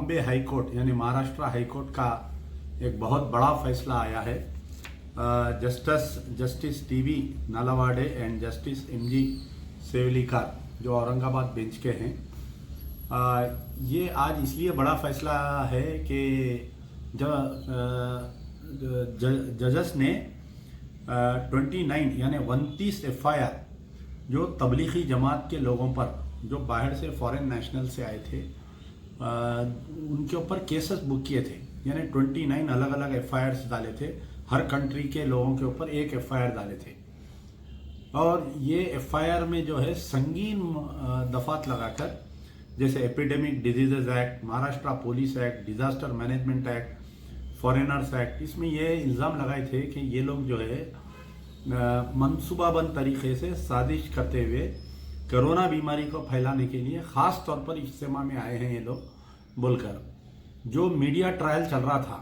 Bombay high court यानी Maharashtra high court का एक बहुत बड़ा फैसला आया है। Justice TV Nalawade and justice MG Sevlikar जो औरंगाबाद बेंच के हैं, ये आज इसलिए बड़ा फैसला है कि जजेस ने 29 यानी 29 एफआईआर जो तबलीगी जमात के लोगों पर जो बाहर से फॉरेन नेशनल से आए थे उनके ऊपर केसेस बुक किए थे। यानी 29 अलग अलग एफआईआर डाले थे। हर कंट्री के लोगों के ऊपर एक एफआईआर डाले थे और ये एफआईआर में जो है संगीन दफात लगाकर, जैसे epidemic diseases act, Maharashtra police act, disaster management act, foreigners act, इसमें ये इल्ज़ाम लगाए थे कि ये लोग जो है मनसूबाबंद तरीके से साजिश करते हुए कोरोना बीमारी को फैलाने के लिए ख़ास तौर पर इज्तिमा में आए हैं ये लोग बोलकर। जो मीडिया ट्रायल चल रहा था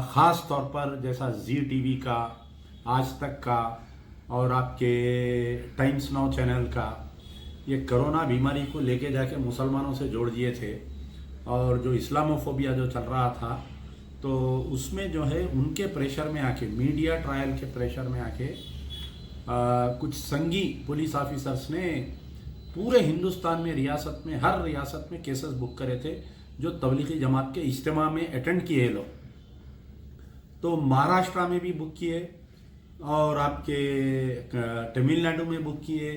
ख़ास तौर पर जैसा जी टीवी का, आज तक का और आपके टाइम्स नाउ चैनल का, ये कोरोना बीमारी को लेके जाके मुसलमानों से जोड़ दिए थे और जो इस्लामोफोबिया जो चल रहा था तो उसमें जो है उनके प्रेशर में आके, मीडिया ट्रायल के प्रेशर में आके कुछ संगी पुलिस ऑफिसर्स ने पूरे हिंदुस्तान में रियासत में हर रियासत में केसेस बुक करे थे जो तबलीगी जमात के इज्तिमा में अटेंड किए लोग। तो महाराष्ट्र में भी बुक किए और आपके तमिलनाडु में बुक किए,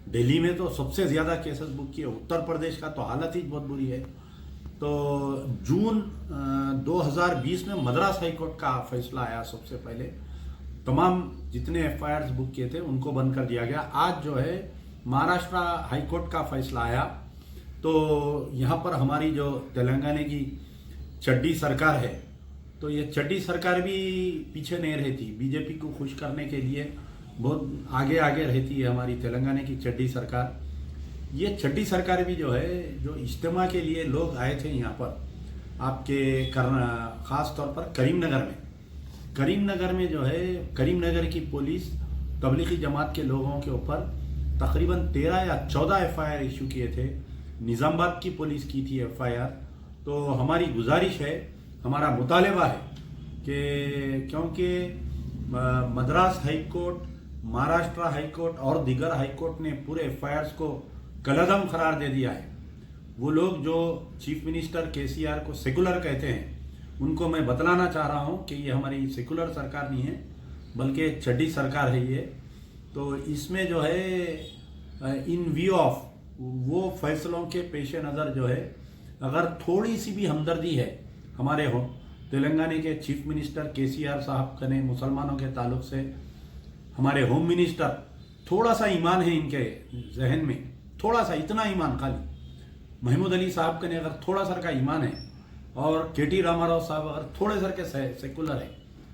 दिल्ली में तो सबसे ज़्यादा केसेस बुक किए, उत्तर प्रदेश का तो हालत ही बहुत बुरी है। तो जून 2020 में मद्रास हाई कोर्ट का फैसला आया। सबसे पहले तमाम जितने एफआईआर बुक किए थे उनको बंद कर दिया गया। आज जो है महाराष्ट्र हाई कोर्ट का फैसला आया तो यहाँ पर हमारी जो तेलंगाना की चड्डी सरकार है, तो ये चड्डी सरकार भी पीछे नहीं रहती। बीजेपी को खुश करने के लिए बहुत आगे आगे रहती है हमारी तेलंगाना की चड्डी सरकार। ये चड्डी सरकार भी जो है, जो इज्तिमा के लिए लोग आए थे यहाँ पर आपके ख़ास तौर पर करीमनगर में जो है, करीमनगर की पुलिस तबलीगी जमात के लोगों के ऊपर तकरीबन 13 या 14 एफआईआर इशू किए थे। निज़ामाबाद की पुलिस की थी एफआईआर। तो हमारी गुजारिश है, हमारा मुतालबा है कि क्योंकि Madras high court, Maharashtra high court और दीगर हाई कोर्ट ने पूरे एफआईआर को कलअदम करार दे दिया है। वो लोग जो चीफ मिनिस्टर केसीआर को सेकुलर कहते हैं, उनको मैं बतलाना चाह रहा हूँ कि ये हमारी सेकुलर सरकार नहीं है बल्कि चड्डी सरकार है ये। तो इसमें जो है इन व्यू ऑफ वो फैसलों के पेश नज़र जो है, अगर थोड़ी सी भी हमदर्दी है हमारे हो तेलंगाना के चीफ मिनिस्टर केसीआर साहब का ने मुसलमानों के ताल्लुक से, हमारे होम मिनिस्टर, थोड़ा सा ईमान है इनके जहन में, थोड़ा सा, इतना ईमान खाली महमूद अली साहब का ने अगर थोड़ा सर का ईमान है और केटी रामाराव साहब अगर थोड़े सर के सेकुलर है,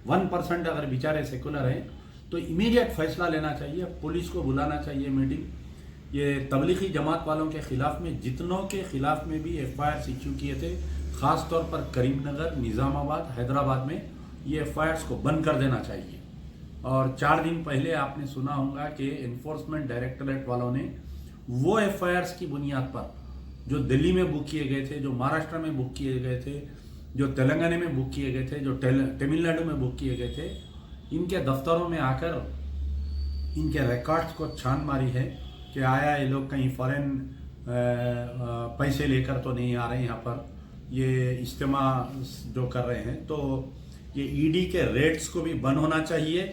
1% अगर बेचारे सेकुलर हैं, तो इमीडिएट फैसला लेना चाहिए। पुलिस को बुलाना चाहिए मीटिंग। ये तबलीगी जमात वालों के खिलाफ में, जितनों के खिलाफ में भी एफआईआर इशू किए थे, ख़ास तौर पर करीमनगर, निज़ामाबाद, हैदराबाद में ये एफआईआर को बंद कर देना चाहिए। और 4 दिन पहले आपने सुना होगा कि एनफोर्समेंट डायरेक्टरेट वालों ने वो एफआईआर की बुनियाद पर जो दिल्ली में बुक किए गए थे, जो महाराष्ट्र में बुक किए गए थे, जो तेलंगाना में बुक किए गए थे, जो तमिलनाडु में बुक किए गए थे, इनके दफ्तरों में आकर इनके रिकॉर्ड्स को छान मारी है कि आया ये लोग कहीं फॉरेन पैसे लेकर तो नहीं आ रहे यहाँ पर, ये इज्तिमा जो कर रहे हैं। तो ये ईडी के रेट्स को भी बंद होना चाहिए,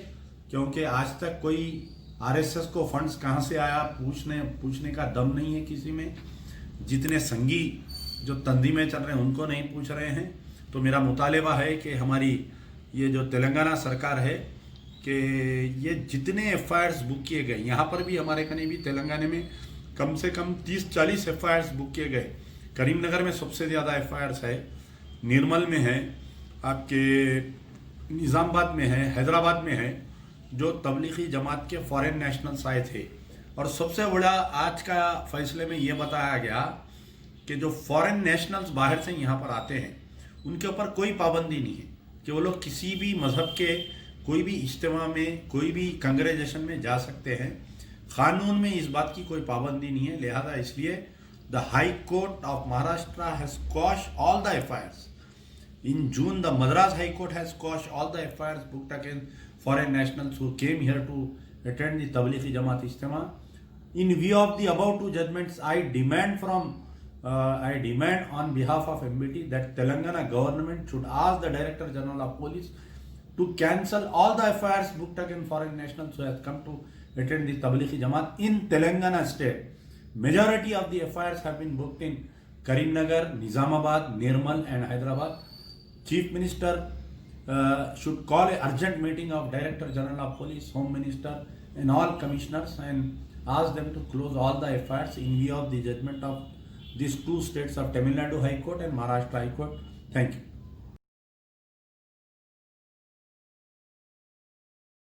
क्योंकि आज तक कोई आरएसएस को फंड्स कहाँ से आया पूछने का दम नहीं है किसी में। जितने संगी जो तंजीमें चल रहे हैं उनको नहीं पूछ रहे हैं। तो मेरा मुतालबा है कि हमारी ये जो तेलंगाना सरकार है कि ये जितने एफआईआर्स बुक किए गए, यहाँ पर भी हमारे कहीं भी तेलंगाना में कम से कम 30-40 एफआईआर्स बुक किए गए। करीमनगर में सबसे ज़्यादा एफआईआर्स है, निर्मल में है, आपके निज़ामाबाद में है, हैदराबाद में है, जो तबलीगी जमात के फॉरेन नेशनल्स आए थे। और सबसे बड़ा आज का फैसले में ये बताया गया कि जो फॉरेन नेशनल्स बाहर से यहाँ पर आते हैं उनके ऊपर कोई पाबंदी नहीं है कि वो लोग किसी भी मज़हब के कोई भी इज्तिमा में, कोई भी कांग्रेजेशन में जा सकते हैं। क़ानून में इस बात की कोई पाबंदी नहीं है। लिहाजा इसलिए The High Court of Maharashtra has quashed all the FIRs. In June, the Madras High Court has quashed all the FIRs booked against foreign nationals who came here to attend the Tablighi Jamaat Ijtema. In view of the above two judgments, I demand on behalf of MBT that Telangana government should ask the Director General of Police to cancel all the FIRs booked against foreign nationals who have come to attend the Tablighi Jamaat in Telangana state. Majority of the FIRs have been booked in Karimnagar, Nizamabad, Nirmal and Hyderabad. Chief Minister should call an urgent meeting of Director General of Police, Home Minister and all commissioners and ask them to close all the FIRs in view of the judgment of these two states of Tamil Nadu High Court and Maharashtra High Court. Thank you.